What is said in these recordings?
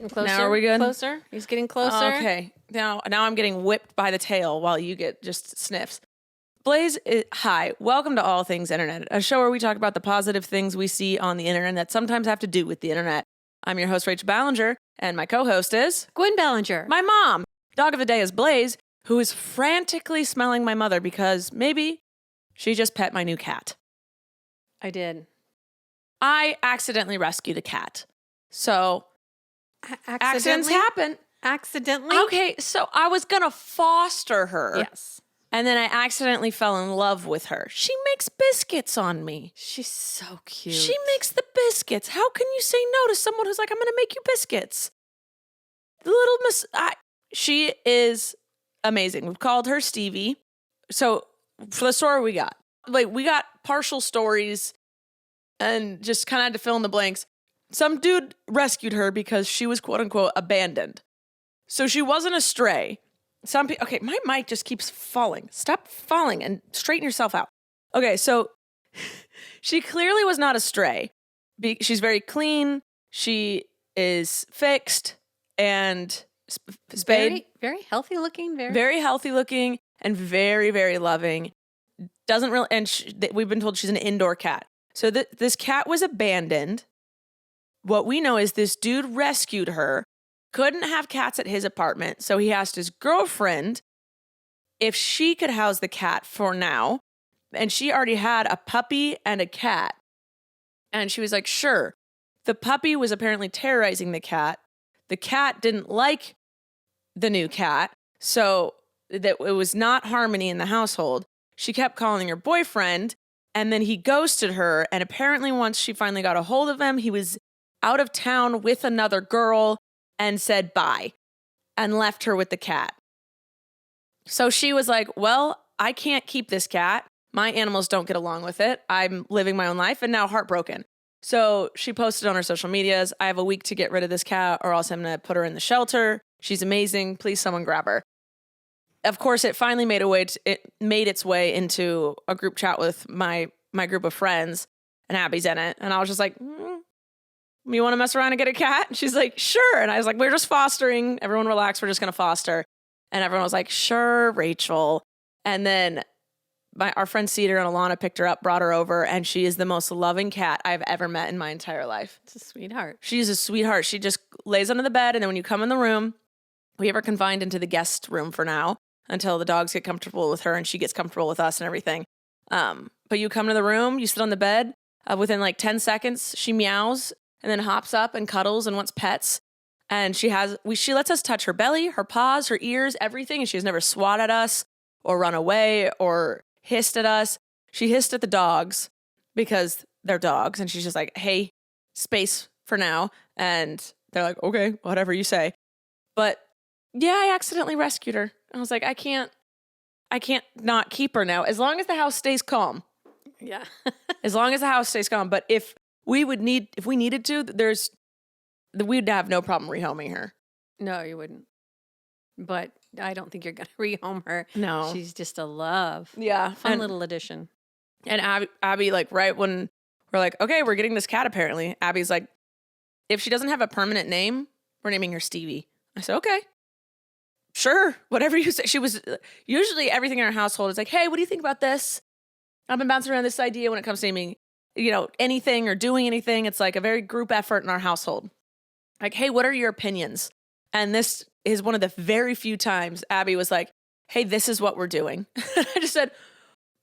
getting closer. Now are we good? Closer. He's getting closer. Okay. Now I'm getting whipped by the tail while you get just sniffs. Blaze, hi. Welcome to All Things Internet, a show where we talk about the positive things we see on the internet that sometimes have to do with the internet. I'm your host, Rachel Ballinger, and my co-host is... Gwen Ballinger. My mom. Dog of the day is Blaze, who is frantically smelling my mother because maybe she just pet my new cat. I did. I accidentally rescued a cat. So, accidents happen. Accidentally? Okay, so I was going to foster her. Yes. And then I accidentally fell in love with her. She makes biscuits on me. She's so cute. She makes the biscuits. How can you say no to someone who's like, I'm going to make you biscuits? The little she is amazing. We've called her Stevie. So for the story we got partial stories and just kind of had to fill in the blanks. Some dude rescued her because she was quote unquote abandoned. So she wasn't a stray. Okay, my mic just keeps falling. Stop falling and straighten yourself out. Okay, so she clearly was not a stray. She's very clean. She is fixed and spayed. Very healthy looking. Very healthy looking and very, very loving. Doesn't really, and we've been told she's an indoor cat. So this cat was abandoned. What we know is this dude rescued her. Couldn't have cats at his apartment, so he asked his girlfriend if she could house the cat for now. And she already had a puppy and a cat. And she was like, sure. The puppy was apparently terrorizing the cat. The cat didn't like the new cat, so that it was not harmony in the household. She kept calling her boyfriend, and then he ghosted her. And apparently once she finally got a hold of him, he was out of town with another girl and said bye and left her with the cat. So she was like, well, I can't keep this cat. My animals don't get along with it. I'm living my own life and now heartbroken. So she posted on her social medias, I have a week to get rid of this cat or else I'm going to put her in the shelter. She's amazing. Please someone grab her. Of course, it finally made its way into a group chat with my group of friends, and Abby's in it. And I was just like, you want to mess around and get a cat? And she's like, sure. And I was like, we're just fostering. Everyone relax. We're just going to foster. And everyone was like, sure, Rachel. And then our friend Cedar and Alana picked her up, brought her over, and she is the most loving cat I've ever met in my entire life. It's a sweetheart. She's a sweetheart. She just lays under the bed, and then when you come in the room, we have her confined into the guest room for now until the dogs get comfortable with her and she gets comfortable with us and everything. But you come to the room, you sit on the bed, within like 10 seconds, she meows and then hops up and cuddles and wants pets. And she lets us touch her belly, her paws, her ears, everything. And she has never swat at us or run away or hissed at us. She hissed at the dogs because they're dogs. And she's just like, hey, space for now. And they're like, okay, whatever you say. But yeah, I accidentally rescued her. I was like, I can't not keep her now. As long as the house stays calm. Yeah. As long as the house stays calm. But if we needed to, we'd have no problem rehoming her. No, you wouldn't. But I don't think you're going to rehome her. No. She's just a love. Yeah. Fun little addition. And Abby, like, right when we're like, okay, we're getting this cat apparently, Abby's like, if she doesn't have a permanent name, we're naming her Stevie. I said, okay. Sure, whatever you say. She was usually everything in our household is like, hey, what do you think about this? I've been bouncing around this idea when it comes to naming, anything or doing anything. It's like a very group effort in our household. Like, hey, what are your opinions? And this is one of the very few times Abby was like, hey, this is what we're doing. I just said,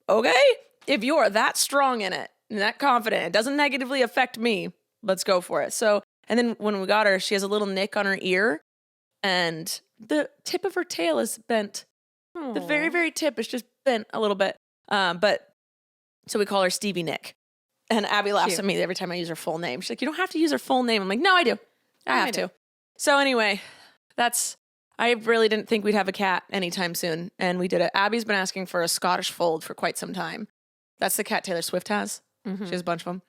okay, if you are that strong in it and that confident, it doesn't negatively affect me, let's go for it. So, and then when we got her, she has a little nick on her ear and the tip of her tail is bent. Aww. The very, very tip is just bent a little bit. But so we call her Stevie Nick. And Abby laughs at me every time I use her full name. She's like, you don't have to use her full name. I'm like, no, I do. I have to. So anyway, I really didn't think we'd have a cat anytime soon. And we did it. Abby's been asking for a Scottish fold for quite some time. That's the cat Taylor Swift has. Mm-hmm. She has a bunch of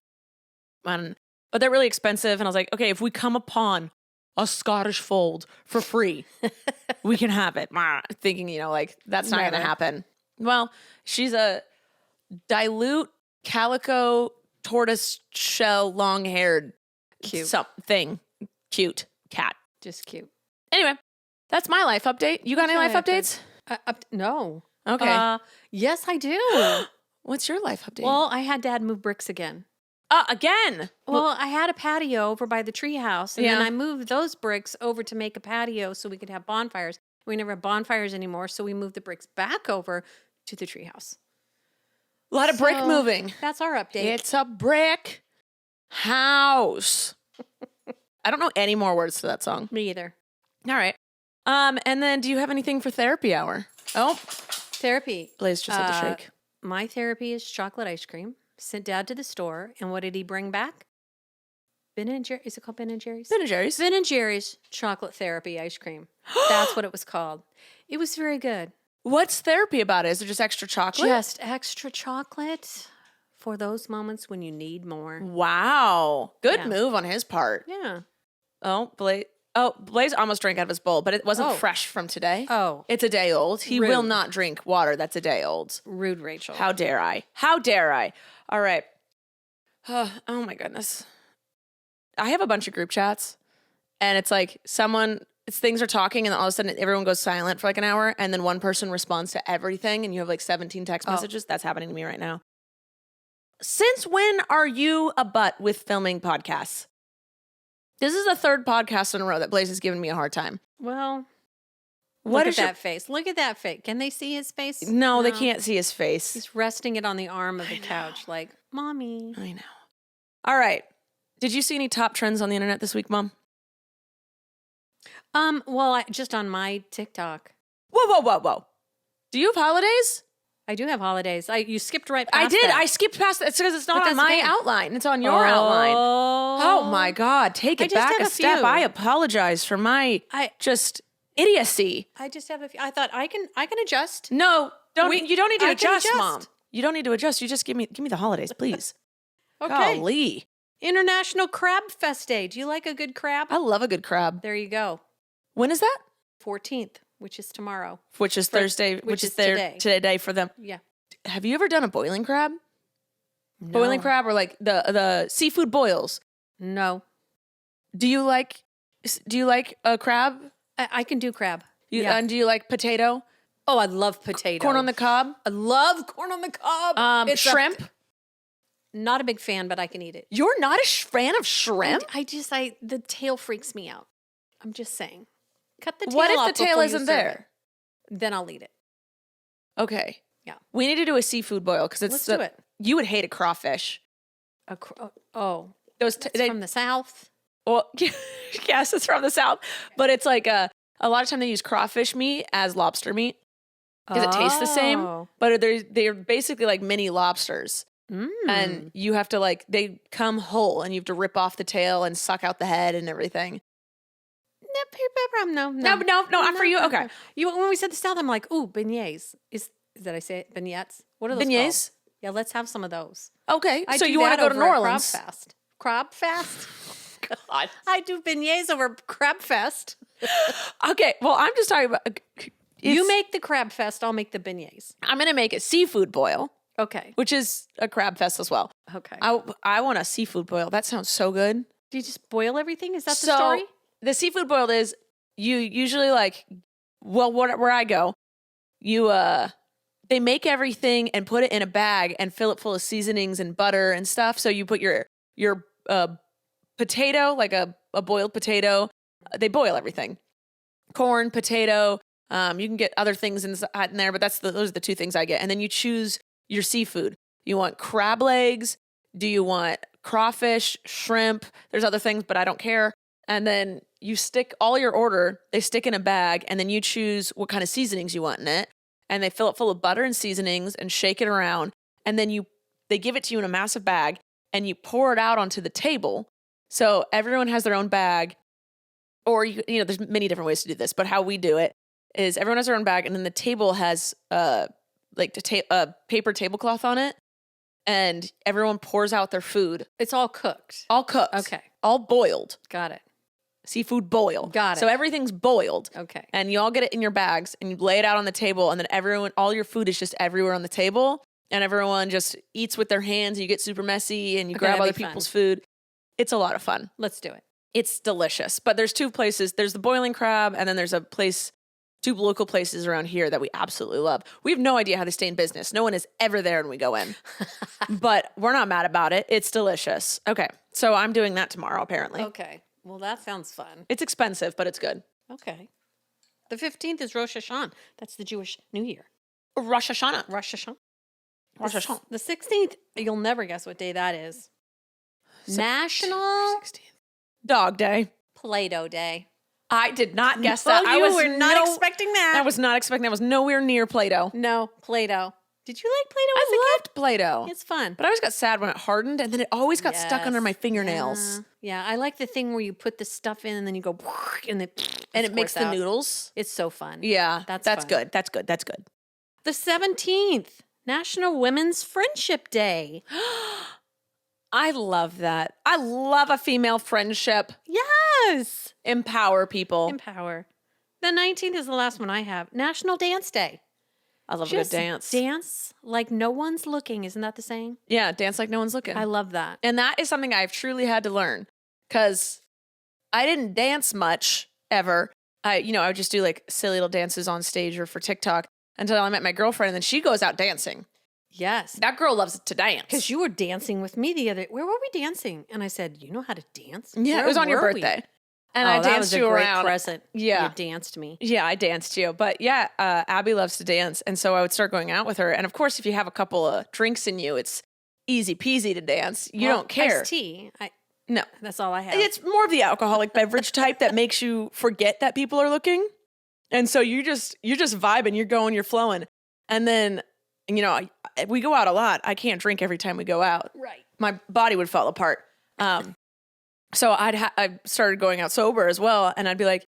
them. But they're really expensive. And I was like, okay, if we come upon a Scottish fold for free, we can have it. Thinking, that's not going to happen. Well, she's a dilute calico tortoise shell long-haired cute cat. Just cute. Anyway, that's my life update. You got any life updates? No. Okay. Yes, I do. What's your life update? Well, I had Dad move bricks again. Again? Well, I had a patio over by the tree house, and then Yeah. I moved those bricks over to make a patio so we could have bonfires. We never have bonfires anymore, so we moved the bricks back over to the tree house. A lot of brick moving. That's our update. It's a brick house. I don't know any more words to that song. Me either. All right. And then do you have anything for therapy hour? Oh, Therapy. Blaze just had to shake. My therapy is chocolate ice cream. Sent Dad to the store, and what did he bring back? Ben and Jerry. Is it called Ben and Jerry's? Ben and Jerry's. Ben and Jerry's chocolate therapy ice cream. That's what it was called. It was very good. What's therapy about it? Is it just extra chocolate? Just extra chocolate for those moments when you need more. Wow. Good move on his part. Yeah. Oh, Blaze almost drank out of his bowl, but it wasn't fresh from today. Oh. It's a day old. He will not drink water that's a day old. Rude, Rachel. How dare I? How dare I? All right. Oh my goodness. I have a bunch of group chats, and it's like things are talking, and then all of a sudden everyone goes silent for like an hour, and then one person responds to everything, and you have like 17 text messages. That's happening to me right now. Since when are you a butt with filming podcasts? This is the third podcast in a row that Blaze has given me a hard time. Well, What look is at that face. Look at that face. Can they see his face? No, they can't see his face. He's resting it on the arm of the couch like, Mommy. I know. All right. Did you see any top trends on the internet this week, Mom? Well, just on my TikTok. Whoa. Do you have holidays? I do have holidays. You skipped right past I did. that. I skipped past it. It's because it's not But on that's my okay. outline. It's on your outline. Oh my God. Take I it just back have a a step. few. I apologize for my just idiocy. I just have a few. I thought I can adjust. No, you don't need to I can adjust, Mom. You don't need to adjust. You just give me the holidays, please. Okay. Golly. International Crab Fest Day. Do you like a good crab? I love a good crab. There you go. When is that? 14th, which is tomorrow. Which is Thursday, which is today. Today for them. Yeah. Have you ever done a boiling crab? No. Boiling crab or like the seafood boils? No. Do you like a crab? I can do crab. And do you like potato? Oh, I love potato. Corn on the cob? I love corn on the cob. It's shrimp? Not a big fan, but I can eat it. You're not a fan of shrimp? The tail freaks me out. I'm just saying. Cut the tail What off if the tail before you isn't serve there? it. Then I'll eat it. Okay. Yeah. We need to do a seafood boil because Let's do it. You would hate a crawfish. Those from the South. Well, yes, it's from the South, but it's like a lot of time they use crawfish meat as lobster meat because it tastes the same, but they're basically like mini lobsters. And you have to they come whole and you have to rip off the tail and suck out the head and everything. No, not for you. Okay. When we said the South, I'm like, ooh, beignets. Did I say it? Beignets? What are those beignets? called? Yeah, let's have some of those. Okay. I So do you want to that go to over New at Orleans? Crab Fest? God. I do beignets over Crab Fest. Okay. Well, I'm just talking about. You make the Crab Fest, I'll make the beignets. I'm going to make a seafood boil. Okay. Which is a crab fest as well. Okay. I want a seafood boil. That sounds so good. Do you just boil everything? Is that the story? The seafood boil is you usually where I go, they make everything and put it in a bag and fill it full of seasonings and butter and stuff. So you put your potato, like a boiled potato. They boil everything. Corn, potato. You can get other things in there, but those are the two things I get. And then you choose your seafood. You want crab legs? Do you want crawfish, shrimp? There's other things, but I don't care. And then you stick all your order, they stick in a bag, and then you choose what kind of seasonings you want in it. And they fill it full of butter and seasonings and shake it around. And then they give it to you in a massive bag and you pour it out onto the table. So everyone has their own bag. Or, there's many different ways to do this, but how we do it is everyone has their own bag and then the table has a paper tablecloth on it, and everyone pours out their food. It's all cooked. All cooked. Okay. All boiled. Got it. Seafood boil. Got it. So everything's boiled. Okay. And you all get it in your bags and you lay it out on the table, and then all your food is just everywhere on the table, and everyone just eats with their hands. You get super messy and you grab other people's food. It's a lot of fun. Let's do it. It's delicious. But there's two places. There's the Boiling Crab, and then there's two local places around here that we absolutely love. We have no idea how they stay in business. No one is ever there when we go in. But we're not mad about it. It's delicious. Okay. So I'm doing that tomorrow, apparently. Okay. Well, that sounds fun. It's expensive, but it's good. Okay. The 15th is Rosh Hashanah. That's the Jewish New Year. Rosh Hashanah. Rosh Hashanah. Rosh Hashanah. The 16th, you'll never guess what day that is. National 16th. Dog Day. Play-Doh Day. I did not guess that. I was not expecting that. I was not expecting that. I was nowhere near Play-Doh. No, Play-Doh. Did you like Play-Doh as a I loved Play-Doh. kid? It's fun. But I always got sad when it hardened, and then it always got stuck under my fingernails. Yeah. I like the thing where you put the stuff in and then you go and And it makes the noodles. It's so fun. Yeah, that's fun. good. That's good. That's good. The 17th, National Women's Friendship Day. I love that. I love a female friendship. Yes. Empower people. Empower. The 19th is the last one I have. National Dance Day. I love Just a good dance. Dance like no one's looking. Isn't that the saying? Yeah, dance like no one's looking. I love that. And that is something I've truly had to learn because I didn't dance much ever. I would just do like silly little dances on stage or for TikTok until I met my girlfriend, and then she goes out dancing. Yes. That girl loves to dance. Because you were dancing with me the other. Where were we dancing? And I said, "You know how to dance?" Yeah, Where it was on your were we? birthday. And I that danced was a you great around. present. Yeah. You danced me. Yeah, I danced you. But yeah, Abby loves to dance. And so I would start going out with her. And of course, if you have a couple of drinks in you, it's easy peasy to dance. You don't care. Iced tea. No. That's all I have. It's more of the alcoholic beverage type that makes you forget that people are looking. And so you're just vibing, you're going, you're flowing. And then, we go out a lot. I can't drink every time we go out. Right. My body would fall apart. So I started going out sober as well. And I'd be like,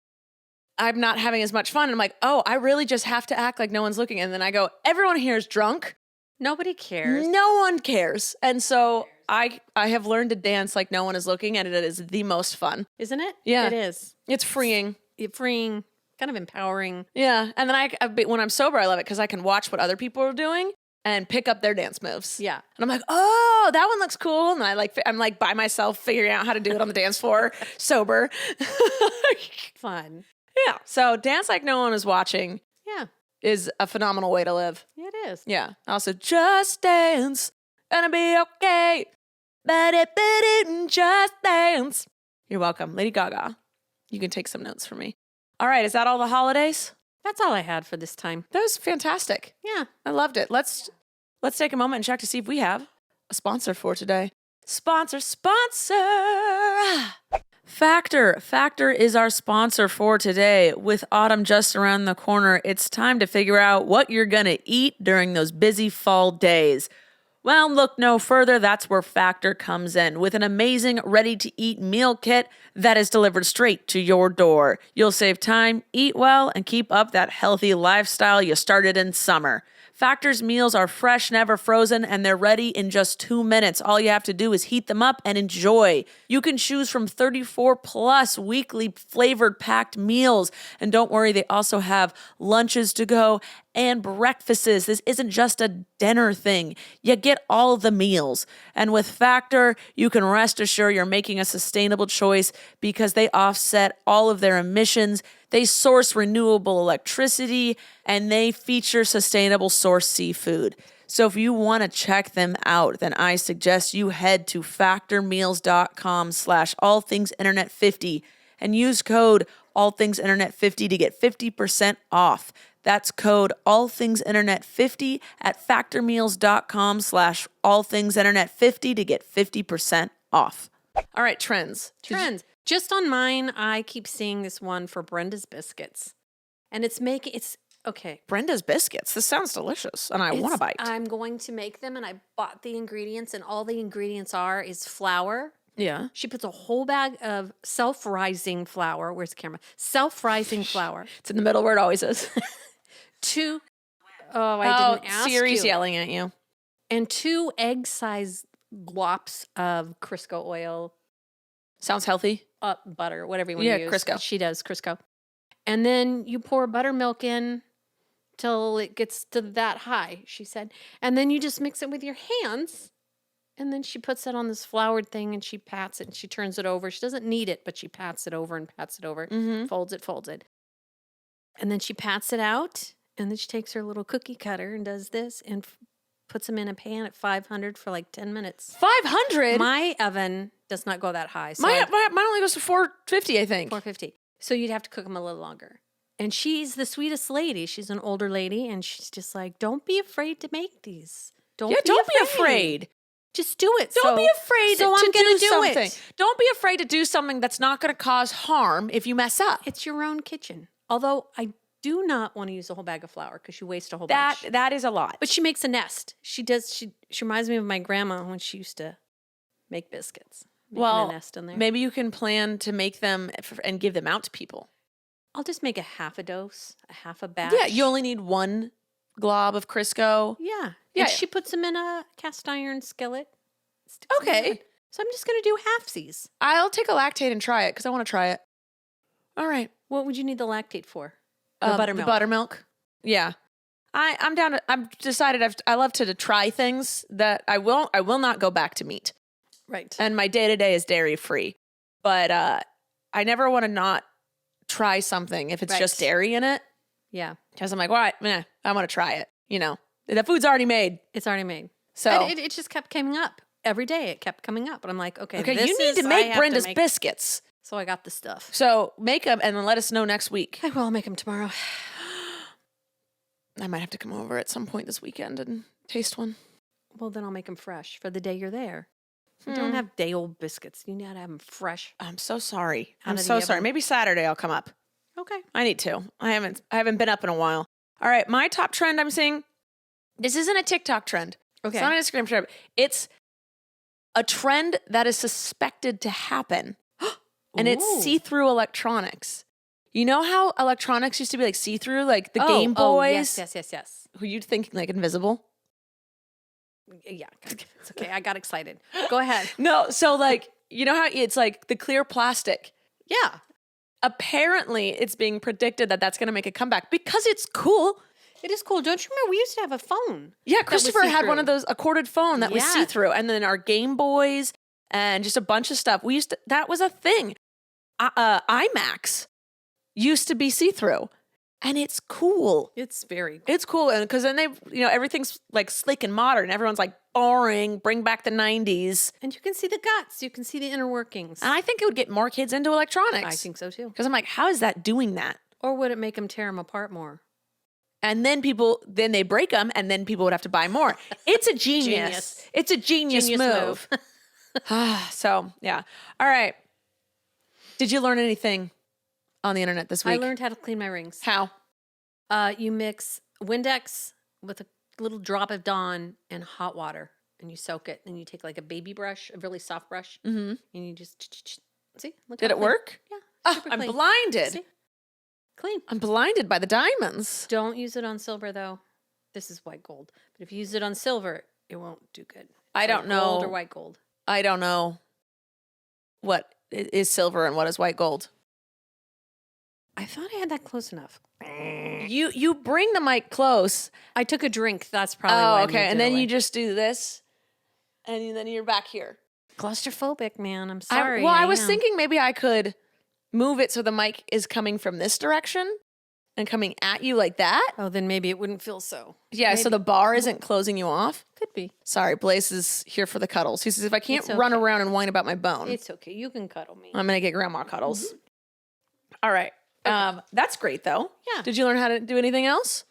I'm not having as much fun. And I'm like, oh, I really just have to act like no one's looking. And then I go, everyone here is drunk. Nobody cares. No one cares. And so I have learned to dance like no one is looking, and it is the most fun. Isn't it? Yeah. It is. It's freeing. Freeing, kind of empowering. Yeah. And then when I'm sober, I love it because I can watch what other people are doing and pick up their dance moves. Yeah. And I'm like, oh, that one looks cool. And I'm like by myself figuring out how to do it on the dance floor, sober. Fun. Yeah. So dance like no one is watching. Yeah. Is a phenomenal way to live. Yeah, it is. Yeah. Also, just dance, gonna be okay. Just dance. You're welcome. Lady Gaga. You can take some notes from me. All right. Is that all the holidays? That's all I had for this time. That was fantastic. Yeah. I loved it. Let's take a moment and check to see if we have a sponsor for today. Sponsor. Factor. Factor is our sponsor for today. With autumn just around the corner, it's time to figure out what you're going to eat during those busy fall days. Well, look no further. That's where Factor comes in with an amazing ready-to-eat meal kit that is delivered straight to your door. You'll save time, eat well, and keep up that healthy lifestyle you started in summer. Factor's meals are fresh, never frozen, and they're ready in just 2 minutes. All you have to do is heat them up and enjoy. You can choose from 34 plus weekly flavored packed meals. And don't worry, they also have lunches to go and breakfasts. This isn't just a dinner thing. You get all the meals. And with Factor, you can rest assured you're making a sustainable choice because they offset all of their emissions. They source renewable electricity, and they feature sustainable source seafood. So if you want to check them out, then I suggest you head to factormeals.com/allthingsinternet50 and use code allthingsinternet50 to get 50% off. That's code allthingsinternet50 at factormeals.com/allthingsinternet50 to get 50% off. All right, trends. Trends. Just on mine, I keep seeing this one for Brenda's biscuits. And it's okay. Brenda's biscuits. This sounds delicious, and I want to bite. I'm going to make them, and I bought the ingredients, and all the ingredients is flour. Yeah. She puts a whole bag of self-rising flour. Where's the camera? Self-rising flour. It's in the middle where it always is. I didn't ask Siri's you. yelling at you. And 2 egg-sized glops of Crisco oil. Sounds healthy. Butter, whatever you want to use. Crisco. She does Crisco. And then you pour buttermilk in till it gets to that high, she said. And then you just mix it with your hands And then she puts it on this floured thing and she pats it and she turns it over. She doesn't knead it, but she pats it over and pats it over. Mm-hmm. Folds it. And then she pats it out. And then she takes her little cookie cutter and does this and puts them in a pan at 500 for like 10 minutes. 500? My oven does not go that high. So Mine only goes to 450, I think. 450. So you'd have to cook them a little longer. And she's the sweetest lady. She's an older lady. And she's just like, don't be afraid to make these. Don't be afraid. Just do it. Don't be afraid so to I'm gonna do something. it. Don't be afraid to do something that's not going to cause harm if you mess up. It's your own kitchen. Although I do not want to use a whole bag of flour because you waste a whole bunch. That is a lot. But she makes a nest. She reminds me of my grandma when she used to make biscuits. Making a nest in there. Maybe you can plan to make them and give them out to people. I'll just make a half a dose, a half a batch. Yeah, you only need one glob of Crisco. Yeah. Yeah. And she puts them in a cast iron skillet. Okay. So I'm just going to do halfsies. I'll take a lactate and try it because I want to try it. All right. What would you need the lactate for? The buttermilk. The buttermilk. Yeah. I'm down to, I've decided I love to try things that I will not go back to meat. Right. And my day-to-day is dairy free. But I never want to not try something if it's just dairy in it. Yeah. Because I'm like, I want to try it. You know, the food's already made. It's already made. So and it just kept coming up. Every day it kept coming up. And I'm like, okay, you need to make Brenda's biscuits. So I got the stuff. So make them and then let us know next week. I will make them tomorrow. I might have to come over at some point this weekend and taste one. Well, then I'll make them fresh for the day you're there. You don't have day old biscuits. You need to have them fresh. I'm so sorry. Out I'm of the so sorry. oven. Maybe Saturday I'll come up. Okay. I need to. I haven't been up in a while. All right, my top trend I'm seeing. This isn't a TikTok trend. Okay. It's not an Instagram trend. It's a trend that is suspected to happen. And it's Ooh. see-through electronics. You know how electronics used to be like see-through, like the Game Boys? Yes. Who you'd think like invisible? Yeah. It's okay. I got excited. Go ahead. No, so like, you know how it's like the clear plastic? Yeah. Apparently, it's being predicted that that's going to make a comeback because it's cool. It is cool. Don't you remember we used to have a phone? Yeah, Christopher had one see-through. of those, a corded phone that was Yeah. see-through. And then our Game Boys and just a bunch of stuff. That was a thing. IMAX used to be see-through. And it's cool. It's very cool. It's cool. And because then everything's like slick and modern. Everyone's like boring, bring back the 90s. And you can see the guts. You can see the inner workings. And I think it would get more kids into electronics. I think so too. Because I'm like, how is that doing that? Or would it make them tear them apart more? And then they break them, and then people would have to buy more. It's a genius. Genius. It's a genius move. So, yeah. All right. Did you learn anything on the internet this week? I learned how to clean my rings. How? You mix Windex with a little drop of Dawn and hot water, and you soak it. Then you take like a baby brush, a really soft brush, and you just see. Look Did how it clean. work? Yeah. Oh, super I'm clean. blinded. See? Clean. I'm blinded by the diamonds. Don't use it on silver though. This is white gold. But if you use it on silver, it won't do good. I don't know. Gold or white gold. I don't know what is silver and what is white gold. I thought I had that close enough. You bring the mic close. I took a drink. That's probably why. I okay. moved And it then away. you just do this, and then you're back here. Claustrophobic, man. I'm sorry. I was am. thinking maybe I could move it so the mic is coming from this direction and coming at you like that. Oh, then maybe it wouldn't feel so. Yeah, so Maybe. the bar isn't closing you off. Could be. Sorry, Blaze is here for the cuddles. He says, if I can't It's run okay. around and whine about my bone, It's okay. You can cuddle me. I'm going to get grandma cuddles. All right. That's great, though. Yeah. Did you learn how to do anything else?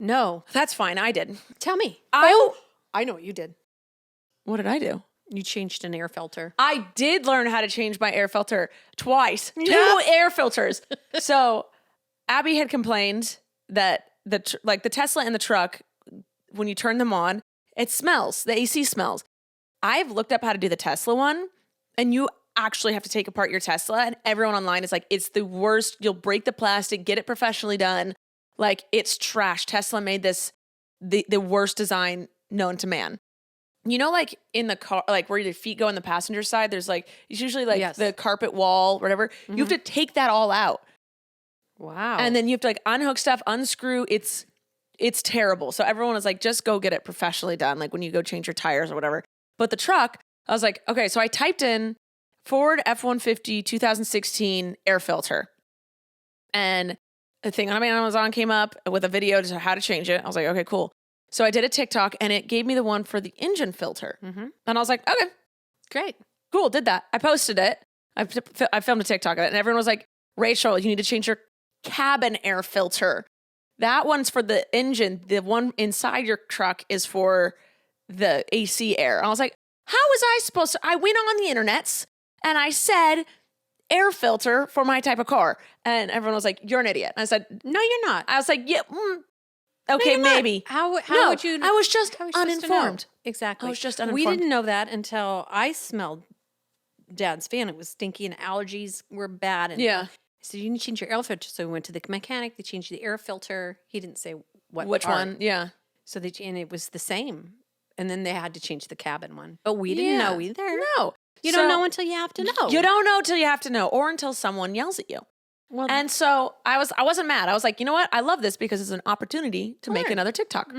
No. That's fine. I did. Tell me. Oh, I know what you did. what did I do? You changed an air filter. I did learn how to change my air filter twice. Yeah. 2 air filters. So Abby had complained that the Tesla and the truck, when you turn them on, it smells. The AC smells. I've looked up how to do the Tesla one, and you actually have to take apart your Tesla, and everyone online is like, it's the worst. You'll break the plastic, get it professionally done. Like, it's trash. Tesla made this the worst design known to man. You know, like in the car, like where your feet go on the passenger side, there's like, it's usually like Yes. the carpet wall, whatever. You have to take that all out. Wow. And then you have to like unhook stuff, unscrew. It's it's terrible. So everyone was like, just go get it professionally done. Like when you go change your tires or whatever. But the truck, I was like, okay. So I typed in Ford F-150 2016 air filter. And the thing on Amazon came up with a video to how to change it. I was like, okay, cool. So I did a TikTok and it gave me the one for the engine filter. Mm-hmm. And I was like, okay, Great. cool. Did that. I posted it. I filmed a TikTok of it. And everyone was like, Rachel, you need to change your cabin air filter. That one's for the engine. The one inside your truck is for the AC air. And I was like, how was I supposed to? I went on the internets and I said air filter for my type of car. And everyone was like, you're an idiot. And I said, No, you're not. I was like, yeah, okay, you're not. maybe. How No, would you? I was just how are you supposed to know? uninformed. Exactly. I was just We uninformed. didn't know that until I smelled Dad's fan. It was stinky and allergies were bad. And Yeah. so you need to change your air filter. So we went to the mechanic. They changed the air filter. He didn't say Which part. one? Yeah. So and it was the same. And then they had to change the cabin one. But we didn't know either. No. You don't know until you have to know. You don't know till you have to know, or until someone yells at you. Well, And so I wasn't mad. I was like, you know what? I love this because it's an opportunity to make Learn. another TikTok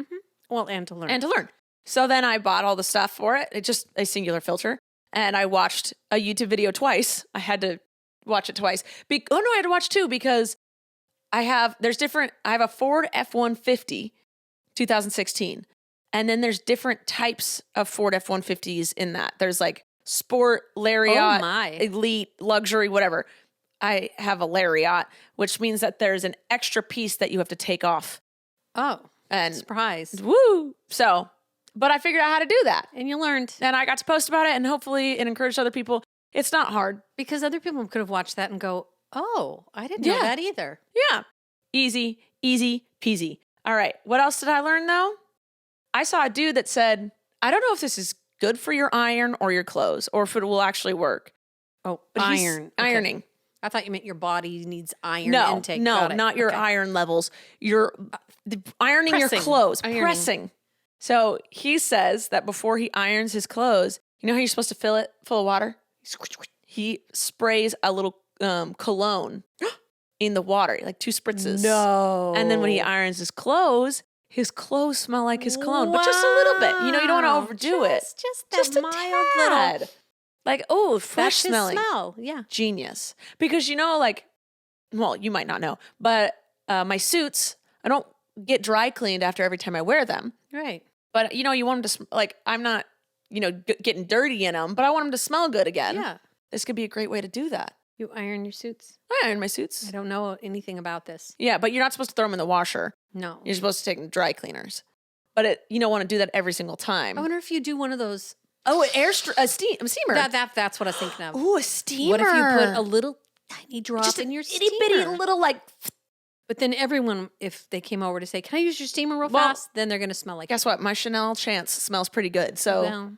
well, and to learn. and to learn. So then I bought all the stuff for it. It's just a singular filter. And I watched a YouTube video twice. I had to watch it twice. I had to watch two because I have a Ford F-150 2016. And then there's different types of Ford F-150s in that. There's like sport, lariat, Oh, my. elite, luxury, whatever. I have a lariat, which means that there's an extra piece that you have to take off. Oh, And surprise. woo! So, but I figured out how to do that. And you learned. And I got to post about it, and hopefully it encouraged other people. It's not hard. Because other people could have watched that and go, oh, I didn't know Yeah. that either. Yeah. Easy peasy. All right. What else did I learn though? I saw a dude that said, I don't know if this is good for your iron or your clothes or if it will actually work. Oh, But he's iron. Okay. ironing. I thought you meant your body needs iron No, intake. no, Got it. not your Okay. iron levels. You're ironing your Pressing. clothes, Ironing. pressing. So he says that before he irons his clothes, you know how you're supposed to fill it full of water? He sprays a little cologne in the water, like 2 spritzes. No. And then when he irons his clothes smell like his cologne, but just a little bit. You know, you don't want to Wow. overdo it. Just that Just a mild tad. little. Like, oh, fresh That's his smelling. smell. Yeah. Genius. Because you know, like, well, you might not know, but my suits, I don't get dry cleaned after every time I wear them. Right. But you know, you want them to like, I'm not, getting dirty in them, but I want them to smell good again. Yeah. This could be a great way to do that. You iron your suits. I iron my suits. I don't know anything about this. Yeah, but you're not supposed to throw them in the washer. No. You're supposed to take them to dry cleaners. But you don't want to do that every single time. I wonder if you do one of those. Oh, a steamer. That's what I was thinking of. Oh, a steamer. What if you put a little tiny drop just in your itty bitty steamer? little like. But then everyone, if they came over to say, "Can I use your steamer real Well, fast?" Then they're going to smell like. Guess what? My Chanel Chance smells pretty good. So Well,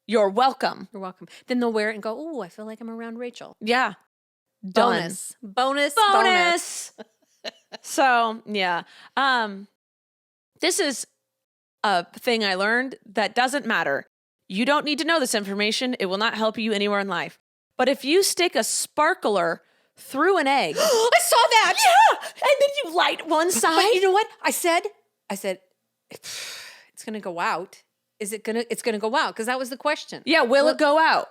you're welcome. you're welcome. Then they'll wear it and go, "Oh, I feel like I'm around Rachel." Yeah. Bonus. Bonus. So yeah. This is a thing I learned that doesn't matter. You don't need to know this information. It will not help you anywhere in life. But if you stick a sparkler through an egg. I saw that. Yeah. And then you light one side. But you know what? I said, it's going to go out. It's going to go out because that was the question. Yeah. Will it go out?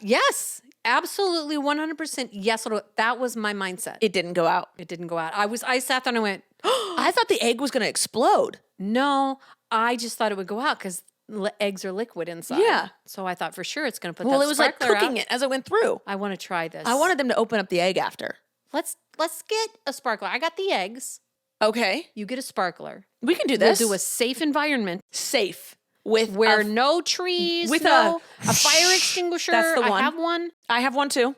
Yes, absolutely. 100%. Yes. That was my mindset. It didn't go out. It didn't go out. I sat there and I went, I thought the egg was going to explode. no, I just thought it would go out because eggs are liquid inside. Yeah. So I thought for sure it's going to put Well, that it was like sparkler cooking out. it as it went through. I want to try this. I wanted them to open up the egg after. Let's get a sparkler. I got the eggs. Okay. You get a sparkler. We can do this. We'll do a safe environment safe with where no trees, with a fire extinguisher. That's the one. I have one. I have one too.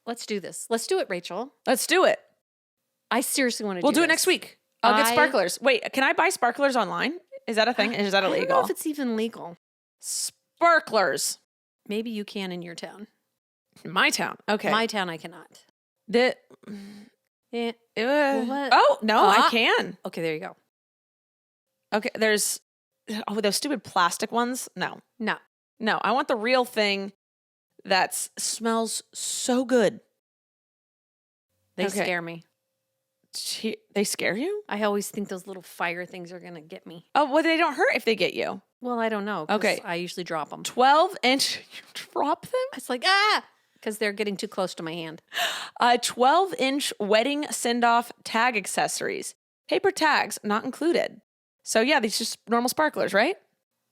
Let's do this. Let's do it, Rachel. Let's do it. I seriously want to We'll do do it this. next week. I'll get sparklers. Wait, can I buy sparklers online? Is that a thing? Is that I illegal? don't know if it's even legal. Sparklers. Maybe you can in your town. In my town. Okay. My town, I cannot. The, Yeah. What? oh, no, I Ah. can. Okay, there you go. Okay, there's, those stupid plastic ones. No, No. I want the real thing that smells so good. They Okay. scare me. They scare you? I always think those little fire things are going to get me. Oh, well, they don't hurt if they get you. Well, I don't know. 'Cause Okay. I usually drop them. 12-inch, you drop them? It's like, because they're getting too close to my hand. 12-inch wedding send-off tag accessories. Paper tags not included. So yeah, these just normal sparklers, right?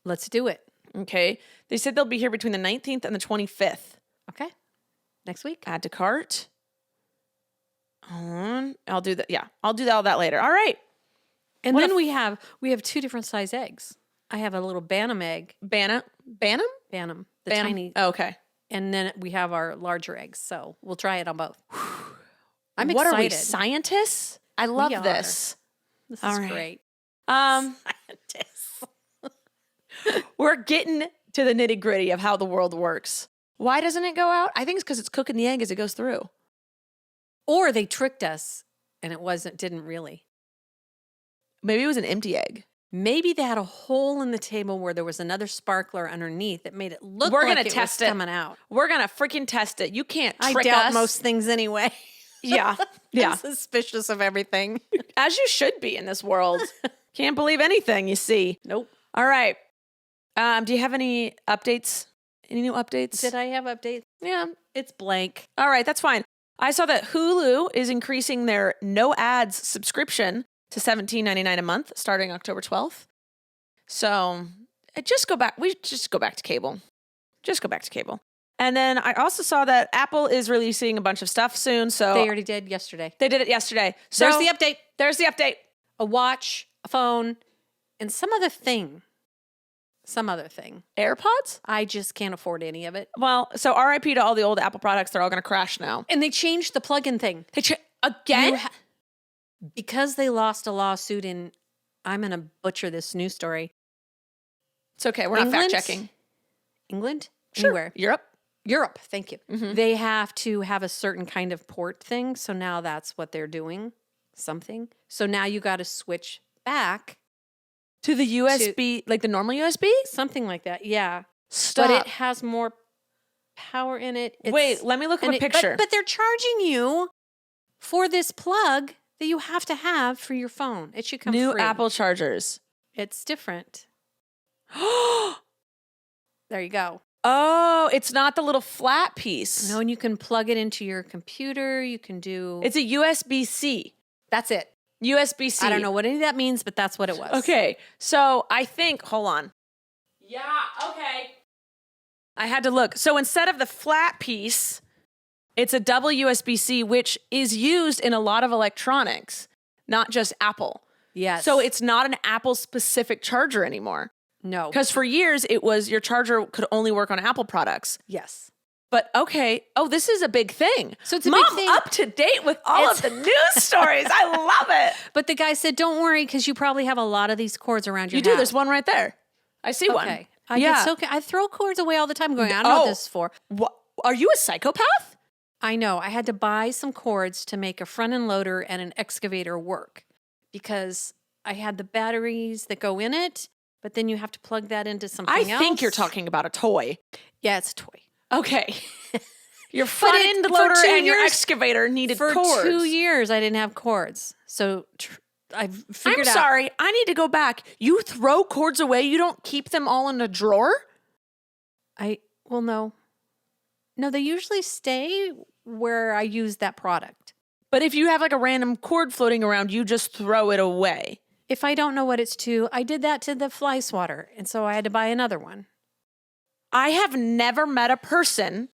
Let's do it. Okay. They said they'll be here between the 19th and the 25th. Okay. Next week. Add to cart. I'll do that. Yeah, I'll do all that later. All right. And then we have 2 different size eggs. I have a little Bantam egg. Bantam? The Bantam? tiny. Oh, okay. And then we have our larger eggs. So we'll try it on both. I'm What excited. are we, scientists? I love We are. this. This All is right. great. Scientists. We're getting to the nitty gritty of how the world works. Why doesn't it go out? I think it's because it's cooking the egg as it goes through. Or they tricked us and didn't really. Maybe it was an empty egg. Maybe they had a hole in the table where there was another sparkler underneath that made it look We're like gonna it test was it. coming out. We're going to freaking test it. You can't I trick doubt us. most things anyway. Yeah. Yeah. I'm suspicious of everything. As you should be in this world. Can't believe anything you see. Nope. All right. Do you have any updates? Any new updates? Did I have updates? Yeah. It's blank. All right. That's fine. I saw that Hulu is increasing their no ads subscription to $17.99 a month starting October 12th. So just go back. We just go back to cable. Just go back to cable. And then I also saw that Apple is releasing a bunch of stuff soon. So They already did yesterday. they did it yesterday. So There's the update. There's the update. A watch, a phone, and some other thing. Some other thing. AirPods? I just can't afford any of it. Well, so RIP to all the old Apple products. They're all going to crash now. And they changed the plug-in thing. Again? Because they lost a lawsuit in, I'm going to butcher this news story. It's okay. We're not England? fact-checking. England? Sure. Anywhere. Europe, thank you. Mhm. They have to have a certain kind of port thing. So now that's what they're doing. Something. So now you got to switch back. To the USB, like the normal USB? Something like that. Yeah. Stop. But it has more power in it. Wait, let me look at a picture. But they're charging you for this plug that you have to have for your phone. It should come New free. Apple chargers. It's different. There you go. Oh, it's not the little flat piece. No, and you can plug it into your computer. You can do. It's a USB-C. That's it. USB-C. I don't know what any of that means, but that's what it was. Okay, so I think, hold on. Yeah, okay. I had to look. So instead of the flat piece, it's a double USB-C, which is used in a lot of electronics, not just Apple. Yes. So it's not an Apple-specific charger anymore. No. Because for years, it was your charger could only work on Apple products. Yes. But okay. Oh, this is a big thing. So it's a Mom, big thing. up to date with all of the news stories. I love it. But the guy said, don't worry, because you probably have a lot of these cords around your You do. house. There's one right there. I see one. Okay. I throw cords away all the time going, I don't know what this is for. What? Are you a psychopath? I know. I had to buy some cords to make a front end loader and an excavator work because I had the batteries that go in it, but then you have to plug that into something else. I think you're talking about a toy. Yeah, it's a toy. Okay. Your front end loader and your excavator needed cords. For 2 years, I didn't have cords. So I've figured out. I'm sorry. I need to go back. You throw cords away. You don't keep them all in a drawer? Well, no. No, they usually stay where I use that product. But if you have like a random cord floating around, you just throw it away. If I don't know what it's to, I did that to the fly swatter. And so I had to buy another one. I have never met a person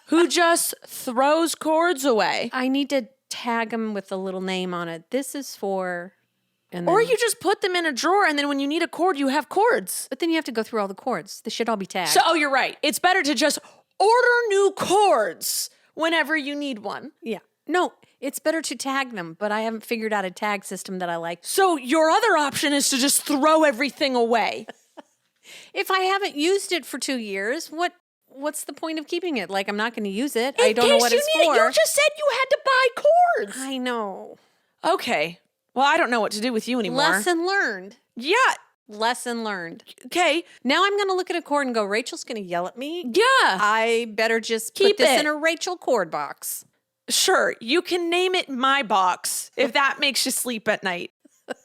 who just throws cords away. I need to tag them with a little name on it. This is for... And Or then, you just put them in a drawer and then when you need a cord, you have cords. but then you have to go through all the cords. They should all be tagged. So, you're right. It's better to just order new cords whenever you need one. Yeah. No, it's better to tag them, but I haven't figured out a tag system that I like. So your other option is to just throw everything away. If I haven't used it for 2 years, what's the point of keeping it? Like, I'm not going to use it. I don't know what it's for. You just said you had to buy cords. I know. Okay. Well, I don't know what to do with you anymore. Lesson learned. Yeah. Lesson learned. Okay. Now I'm going to look at a cord and go, Rachel's going to yell at me. Yeah. I better just Keep put this it. in a Rachel cord box. Sure, you can name it my box if that makes you sleep at night.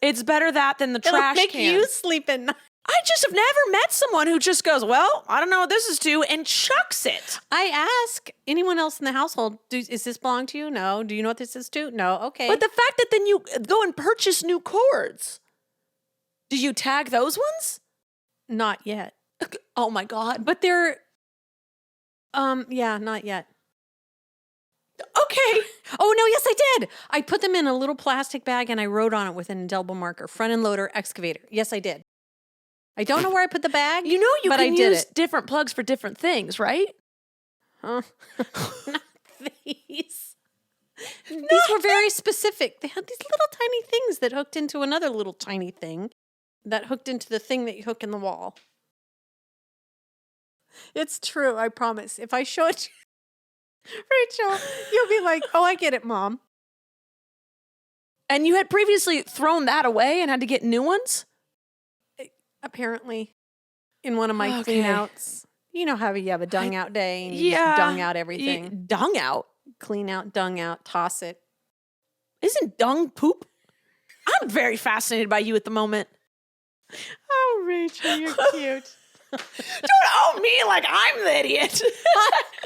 It's better that than the It'll trash make can. you sleep at night. I just have never met someone who just goes, well, I don't know what this is to, and chucks it. I ask anyone else in the household, is this belong to you? No. Do you know what this is to? No. Okay. But the fact that then you go and purchase new cords. Do you tag those ones? Not yet. Oh my God. But they're, yeah, not yet. Okay. Oh, no, yes, I did. I put them in a little plastic bag and I wrote on it with an indelible marker, front end loader excavator. Yes, I did. I don't know where I put the bag. You know you but can I did use it. different plugs for different things, right? Huh? Not these. These were very specific. They had these little tiny things that hooked into another little tiny thing that hooked into the thing that you hook in the wall. It's true, I promise. If I show it to Rachel, you'll be like, oh, I get it, Mom. And you had previously thrown that away and had to get new ones? Apparently, in one of my clean outs. You know how you have a dung out day and you just dung out everything. Dung out? Clean out, dung out, toss it. Isn't dung poop? I'm very fascinated by you at the moment. Oh, Rachel, you're cute. Don't owe me like I'm the idiot.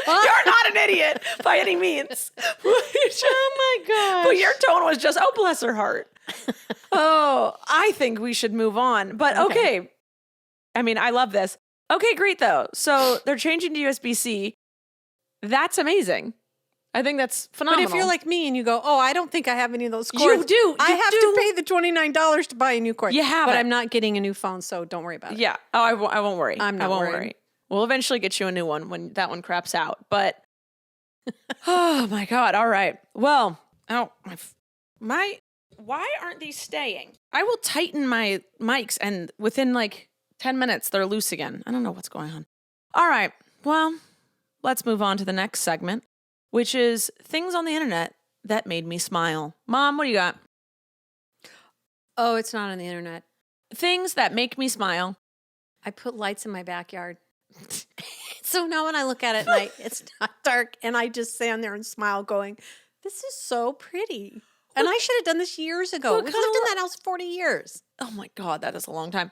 You're not an idiot by any means. Oh my gosh. But your tone was just, oh, bless her heart. Oh, I think we should move on. But okay. I mean, I love this. Okay, great though. So they're changing to USB-C. That's amazing. I think that's phenomenal. But if you're like me and you go, oh, I don't think I have any of those cords. You do. I have to pay the $29 to buy a new cord. You have But it. I'm not getting a new phone, so don't worry about it. Yeah. Oh, I won't worry. I'm not I won't worried. worry. We'll eventually get you a new one when that one craps out. But, oh my God. All right. Well, why aren't these staying? I will tighten my mics and within like 10 minutes, they're loose again. I don't know what's going on. All right. Well, let's move on to the next segment, which is things on the internet that made me smile. Mom, what do you got? Oh, it's not on the internet. Things that make me smile. I put lights in my backyard. So now when I look at it at night, it's not dark. And I just stand there and smile going, this is so pretty. And I should have done this years ago. We've lived in that house 40 years. Oh my God, that is a long time.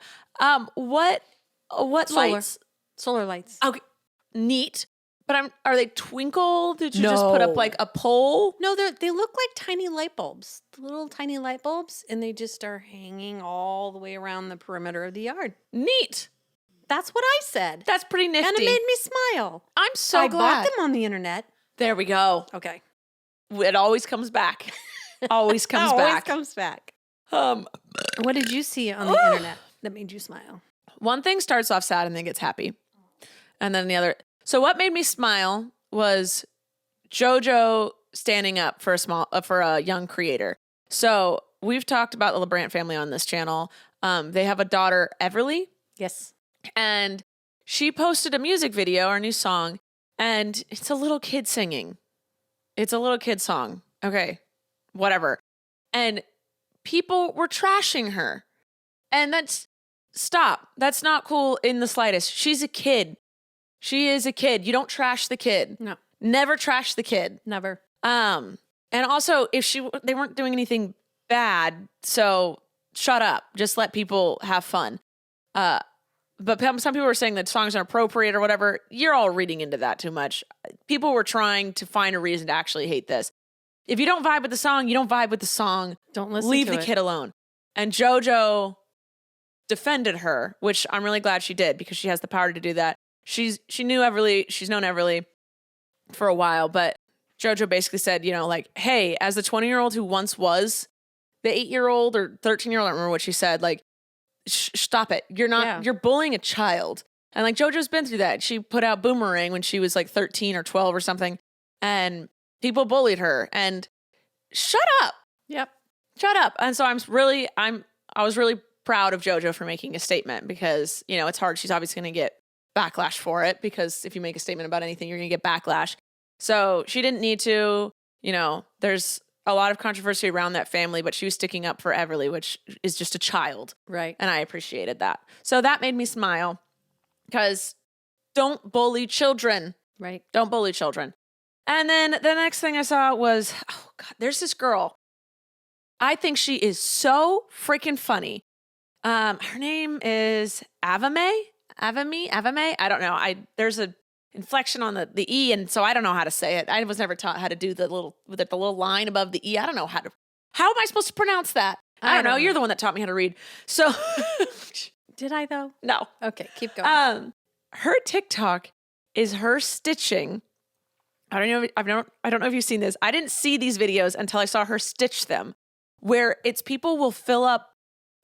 What Solar. lights? Solar lights. Okay, neat. But are they twinkle? Did you just put up like a pole? No, they look like tiny light bulbs, little tiny light bulbs, and they just are hanging all the way around the perimeter of the yard. Neat. That's what I said. That's pretty nifty. And it made me smile. I'm so I glad. bought them on the internet. There we go. Okay. It always comes back. Always comes back. Always comes back. What did you see on the internet that made you smile? One thing starts off sad and then gets happy. And then the other. So what made me smile was JoJo standing up for a young creator. So we've talked about the LeBrant family on this channel. They have a daughter, Everly. Yes. And she posted a music video, our new song, and it's a little kid singing. It's a little kid song. Okay, whatever. And people were trashing her. And stop. That's not cool in the slightest. She's a kid. She is a kid. You don't trash the kid. No. Never trash the kid. Never. And also, they weren't doing anything bad, so shut up. Just let people have fun. But some people were saying that songs are inappropriate or whatever. You're all reading into that too much. People were trying to find a reason to actually hate this. If you don't vibe with the song, you don't vibe with the song. Don't listen Leave to the it. kid alone. And JoJo defended her, which I'm really glad she did because she has the power to do that. She knew Everly. She's known Everly for a while, but JoJo basically said, like, hey, as the 20-year-old who once was the 8-year-old or 13-year-old, I don't remember what she said, like, stop it. You're bullying a child. And like JoJo's been through that. She put out Boomerang when she was like 13 or 12 or something. And people bullied her. And shut up. Yep. Shut up. And so I was really proud of JoJo for making a statement because, it's hard. She's obviously going to get backlash for it because if you make a statement about anything, you're going to get backlash. So she didn't need to, there's a lot of controversy around that family, but she was sticking up for Everly, which is just a child. Right. And I appreciated that. So that made me smile because don't bully children. Right. Don't bully children. And then the next thing I saw was, oh God, there's this girl. I think she is so freaking funny. Her name is Avame. I don't know. There's a inflection on the E, and so I don't know how to say it. I was never taught how to do the little line above the E. I don't know how am I supposed to pronounce that? I don't know. You're the one that taught me how to read. So Did I though? No. Okay, keep going. Her TikTok is her stitching. I don't know if you've seen this. I didn't see these videos until I saw her stitch them, where it's people will fill up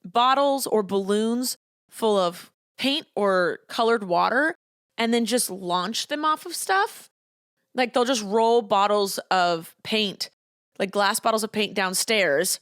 bottles or balloons full of paint or colored water and then just launch them off of stuff. Like they'll just roll bottles of paint, like glass bottles of paint downstairs.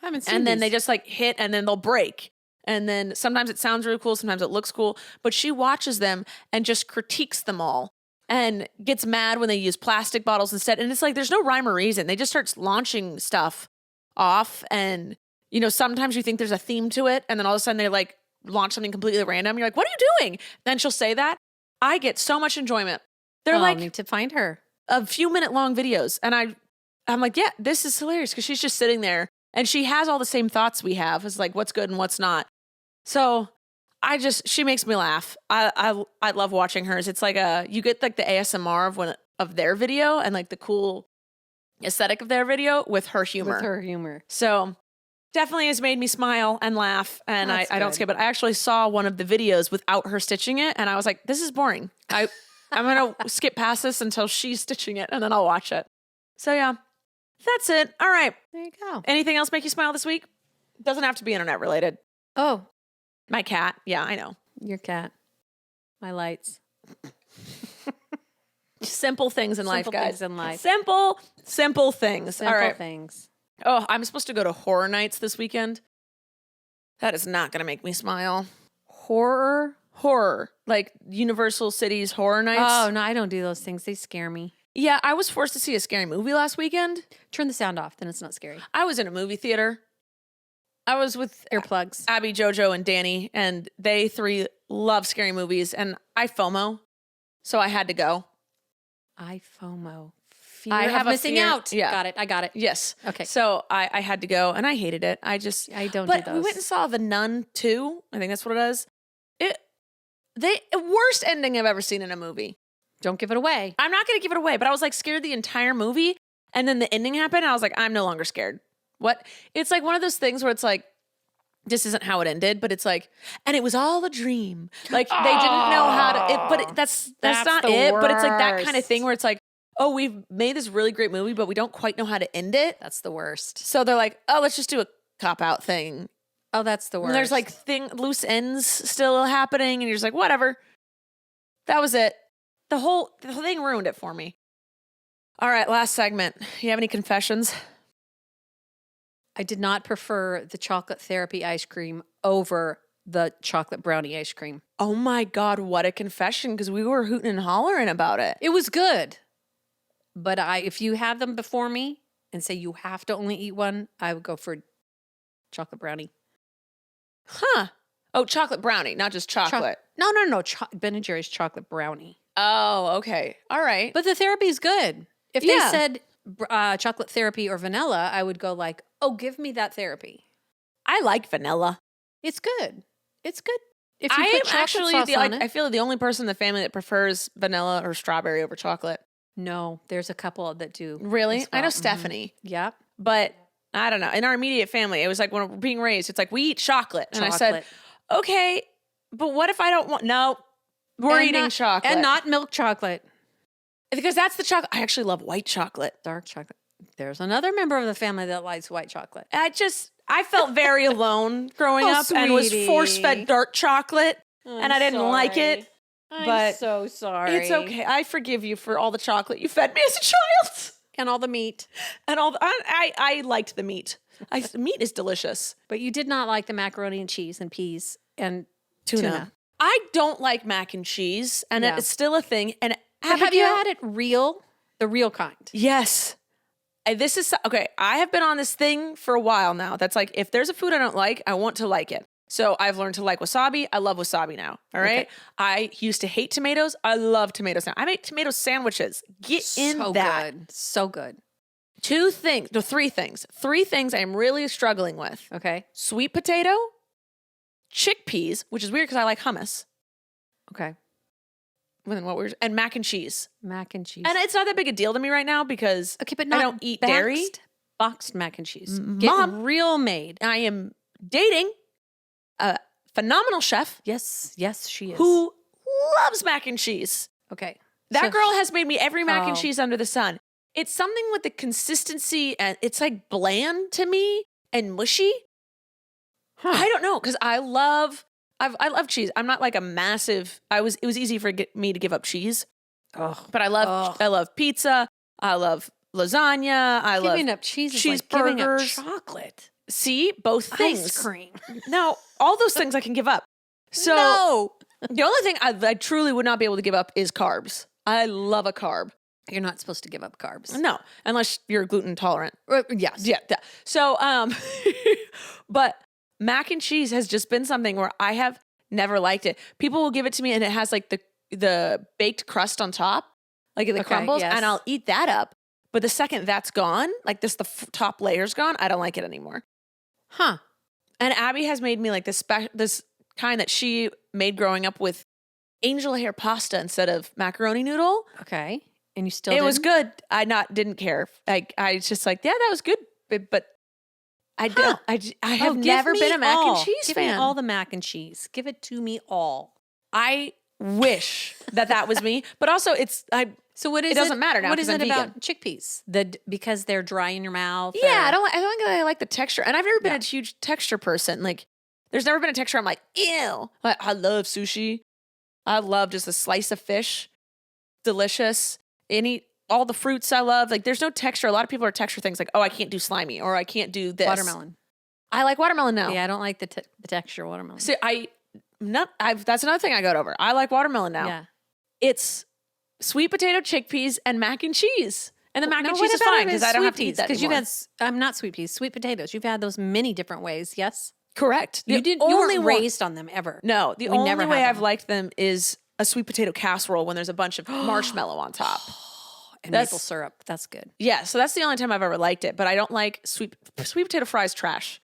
I haven't seen And then these. they just like hit and then they'll break. And then sometimes it sounds really cool, sometimes it looks cool, but she watches them and just critiques them all and gets mad when they use plastic bottles instead. And it's like, there's no rhyme or reason. They just start launching stuff off. And, you know, sometimes you think there's a theme to it. And then all of a sudden they like launch something completely random. You're like, what are you doing? Then she'll say that. I get so much enjoyment. They're like, I need to find her. a few minute long videos. And I'm like, yeah, this is hilarious because she's just sitting there and she has all the same thoughts we have. It's like, what's good and what's not. So she makes me laugh. I love watching hers. It's like you get like the ASMR of their video and like the cool aesthetic of their video with her humor. With her humor. So definitely has made me smile and laugh. And I don't skip it. I actually saw one of the videos without her stitching it. And I was like, this is boring. I'm going to skip past this until she's stitching it and then I'll watch it. So yeah, that's it. All right. There you go. Anything else make you smile this week? Doesn't have to be internet related. Oh, My cat. Yeah, I know. your cat. My lights. Simple things in life, Simple guys. things in life. Simple things. Simple All right. things. Oh, I'm supposed to go to horror nights this weekend. That is not going to make me smile. Horror? Horror. Like Universal Cities horror nights. Oh, no, I don't do those things. They scare me. Yeah, I was forced to see a scary movie last weekend. Turn the sound off, then it's not scary. I was in a movie theater. I was with Earplugs. Abby, JoJo, and Danny, and they three love scary movies, and I FOMO, so I had to go. I FOMO. Fear I have of a missing fear- out. yeah. Got it. I got it. Yes. Okay. So I had to go, and I hated it. I don't But do we those. went and saw The Nun 2. I think that's what it is. Worst ending I've ever seen in a movie. Don't give it away. I'm not going to give it away, but I was like scared the entire movie, and then the ending happened, and I was like, I'm no longer scared. What? It's like one of those things where it's like, this isn't how it ended, but it's like, and it was all a dream. Like they didn't know how to. That's not the it. But it's like that kind of worst. thing where it's like, oh, we've made this really great movie, but we don't quite know how to end it. That's the worst. So they're like, oh, let's just do a cop out thing. Oh, that's the worst. And there's like loose ends still happening, and you're just like, whatever. That was it. The whole thing ruined it for me. All right, last segment. You have any confessions? I did not prefer the chocolate therapy ice cream over the chocolate brownie ice cream. Oh my God, what a confession, because we were hooting and hollering about it. It was good. But if you have them before me and say you have to only eat one, I would go for chocolate brownie. Huh. Oh, chocolate brownie, not just chocolate. No. Ben & Jerry's chocolate brownie. Oh, okay. All right. But the therapy's good. If they Yeah. said chocolate therapy or vanilla, I would go like, oh, give me that therapy. I like vanilla. It's good. It's good. If you I put am chocolate actually sauce on it. I feel the only person in the family that prefers vanilla or strawberry over chocolate. No, there's a couple that do. Really? as I know well. Stephanie, Yep. but I don't know. In our immediate family, it was like when we're being raised, it's like we eat chocolate. And I said, okay, but what if I don't want, no, we're And eating not- chocolate. And not milk chocolate. Because that's the chocolate. I actually love white chocolate. Dark chocolate. There's another member of the family that likes white chocolate. I felt very alone growing Oh, up and was sweetie. force-fed dark chocolate. And I didn't like it, I'm but so sorry. It's okay. I forgive you for all the chocolate you fed me as a child. And all the meat. And I liked the meat. Meat is delicious. But you did not like the macaroni and cheese and peas and Tuna. tuna. I don't like mac and cheese, and Yeah. it's still a thing. And But have you had it real? The real kind. Yes. This is okay. I have been on this thing for a while now. That's like, if there's a food I don't like, I want to like it. So I've learned to like wasabi. I love wasabi now. All right. Okay. I used to hate tomatoes. I love tomatoes now. I make tomato sandwiches. Get in So that. good. So good. Three things. Three things I'm really struggling with. Okay. Sweet potato, chickpeas, which is weird because I like hummus. Okay. And mac and cheese. Mac and cheese. And it's not that big a deal to me right now because okay, but I not don't eat dairy. Boxed mac and cheese. Get Mom. real made. I am dating a phenomenal chef Yes. Yes, she is. who loves mac and cheese. Okay. That So girl has made me every mac and Oh. cheese under the sun. It's something with the consistency and it's like bland to me and mushy. Huh. I don't know because I love cheese. I'm not like a massive. It was easy for me to give up cheese, Oh. but I love pizza. I love lasagna. I love Giving up cheese is like giving up chocolate. See, both things. Ice cream. No, all those things I can give up. So No. the only thing I truly would not be able to give up is carbs. I love a carb. You're not supposed to give up carbs. No, unless you're gluten intolerant. Yes. Yeah. So, but mac and cheese has just been something where I have never liked it. People will give it to me and it has like the baked crust on top, like the crumbles, yes. and I'll eat that up. But the second that's gone, like the top layer's gone, I don't like it anymore. Huh. And Abby has made me like this kind that she made growing up with angel hair pasta instead of macaroni noodle. Okay. And you still It was didn't? good. I didn't care. Like I was just like, yeah, that was good. But I don't. I have give never me been a mac all. and cheese Give fan. me all the mac and cheese. Give it to me all. I wish that was me, but also So what is it doesn't matter now What is 'cause it I'm about chickpeas? Because they're dry in your mouth? yeah, or- I don't think I like the texture, and I've never been Yeah. a huge texture person. Like, there's never been a texture I'm like, ew. Like, I love sushi. I love just a slice of fish, delicious. All the fruits I love. Like, there's no texture. A lot of people are texture things like, oh, I can't do slimy or I can't do this. Watermelon. I like watermelon now. Yeah, I don't like the texture of watermelon. See, that's another thing I got over. I like watermelon now. Yeah. It's sweet potato, chickpeas, and mac and cheese. And the mac Now, and what cheese is about fine it because as I don't have to sweet eat that peas? anymore. Because you've had, not sweet peas, sweet potatoes. You've had those many different ways, yes? Correct. You weren't raised on them ever. No, the We only never way had I've them. liked them is a sweet potato casserole when there's a bunch of marshmallow on top. And That's- maple syrup. That's good. Yeah, so that's the only time I've ever liked it. But I don't like sweet potato fries trash.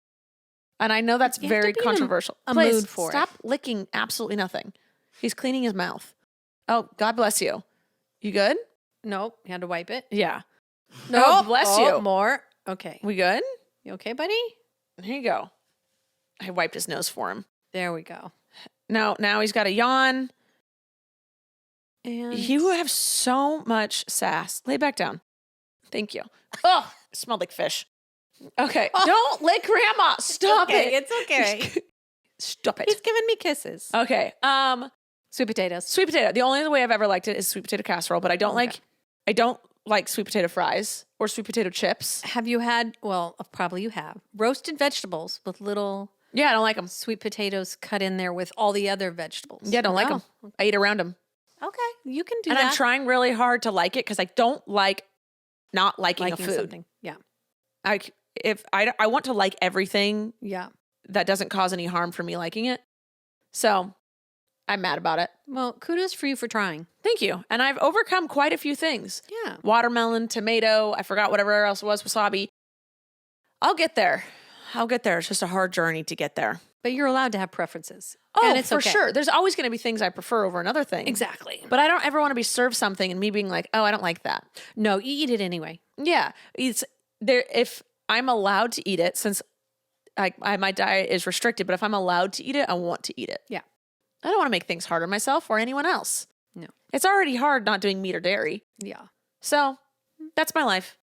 And I know that's You have to very be in a- controversial. a Please, mood for it. stop licking absolutely nothing. He's cleaning his mouth. Oh, God bless you. You good? Nope. You had to wipe it. Yeah. No, Oh, bless you. More. Okay. We good? You okay, buddy? Here you go. I wiped his nose for him. There we go. Now he's got a yawn. And You have so much sass. Lay back down. Thank you. Oh, it smelled like fish. Okay. Don't lick grandma. Stop okay, it. It's okay. Stop He's it. giving me kisses. Okay. Sweet potatoes. Sweet potato. The only way I've ever liked it is sweet potato casserole, but I don't like sweet potato fries or sweet potato chips. Have you had, well, probably you have, roasted vegetables with little Yeah, I don't like them. sweet potatoes cut in there with all the other vegetables? Yeah, I don't like No. them. I eat around them. Okay. You can do And that. I'm trying really hard to like it because I don't like not liking a food. something. Yeah. I want to like everything Yeah. that doesn't cause any harm for me liking it. So I'm mad about it. Well, kudos for you for trying. Thank you. And I've overcome quite a few things. Yeah. Watermelon, tomato, I forgot whatever else was, wasabi. I'll get there. It's just a hard journey to get there. But you're allowed to have preferences. Oh, and it's for okay. sure. There's always going to be things I prefer over another thing. Exactly. But I don't ever want to be served something and me being like, oh, I don't like that. No, you eat it anyway. Yeah. It's there. If I'm allowed to eat it, since my diet is restricted, but if I'm allowed to eat it, I want to eat it. Yeah. I don't want to make things hard on myself or anyone else. No. It's already hard not doing meat or dairy. Yeah. So that's my life.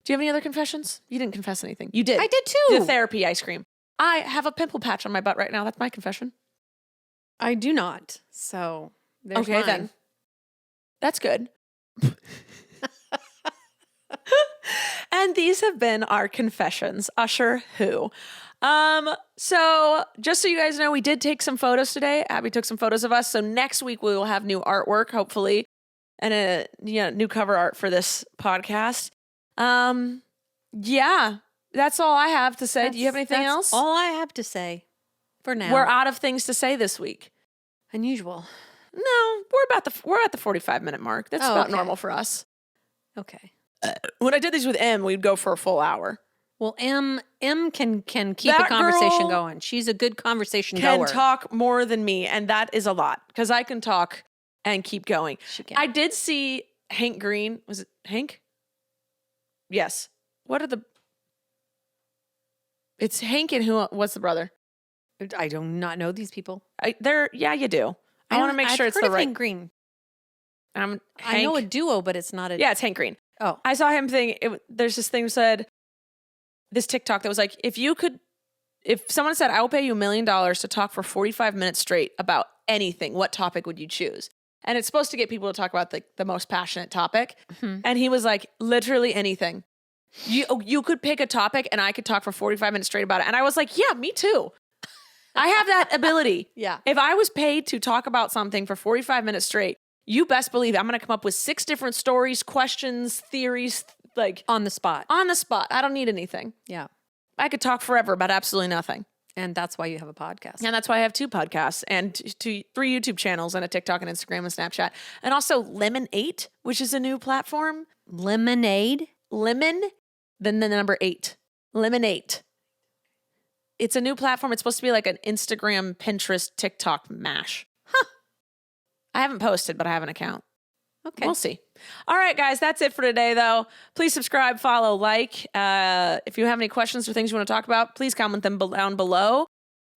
Do you have any other confessions? You didn't confess anything. You did. I did too. The therapy ice cream. I have a pimple patch on my butt right now. That's my confession. I do not. So there's Okay, mine. then. That's good. And these have been our confessions. Usher who? So just so you guys know, we did take some photos today. Abby took some photos of us. So next week we will have new artwork, hopefully, and a new cover art for this podcast. Yeah, that's all I have to say. Do you have anything That's else? all I have to say. For now. We're out of things to say this week. Unusual. No, we're at the 45-minute mark. That's about normal for us. Okay. When I did these with M, we'd go for a full hour. Well, M can keep a conversation going. She's a good conversation goer. Can talk more than me, and that is a lot because I can talk and keep going. She can. I did see Hank Green. Was it Hank? Yes. What are the? It's Hank and who? What's the brother? I do not know these people. Yeah, you do. I want to make sure it's the right. Hank Green. Hank, I know a duo, but it's not a. Yeah, it's Hank Green. Oh, I saw him there's this thing that said, this TikTok that was like, if someone said, I will pay you $1 million to talk for 45 minutes straight about anything, what topic would you choose? And it's supposed to get people to talk about the most passionate topic. Mm-hmm. And he was like, literally anything. You could pick a topic and I could talk for 45 minutes straight about it. And I was like, yeah, me too. I have that ability. Yeah. If I was paid to talk about something for 45 minutes straight, you best believe I'm going to come up with 6 different stories, questions, theories, like on the spot. On the spot. I don't need anything. Yeah. I could talk forever about absolutely nothing. And that's why you have a podcast. And that's why I have 2 podcasts and 3 YouTube channels and a TikTok and Instagram and Snapchat. And also Lemon8, which is a new platform. Lemonade? Lemon, then the number 8. Lemon8. It's a new platform. It's supposed to be like an Instagram, Pinterest, TikTok mash. Huh. I haven't posted, but I have an account. Okay. We'll see. All right, guys, that's it for today, though. Please subscribe, follow, like. If you have any questions or things you want to talk about, please comment them down below.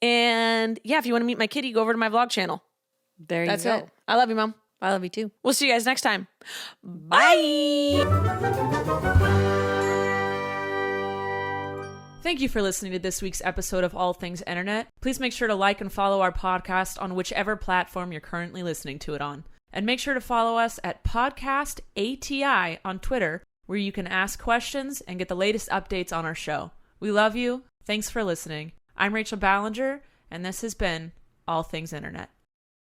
And yeah, if you want to meet my kitty, go over to my vlog channel. That's it. I love you, Mom. I love you too. We'll see you guys next time. Bye. Thank you for listening to this week's episode of All Things Internet. Please make sure to like and follow our podcast on whichever platform you're currently listening to it on. And make sure to follow us at Podcast ATI on Twitter, where you can ask questions and get the latest updates on our show. We love you. Thanks for listening. I'm Rachel Ballinger, and this has been All Things Internet.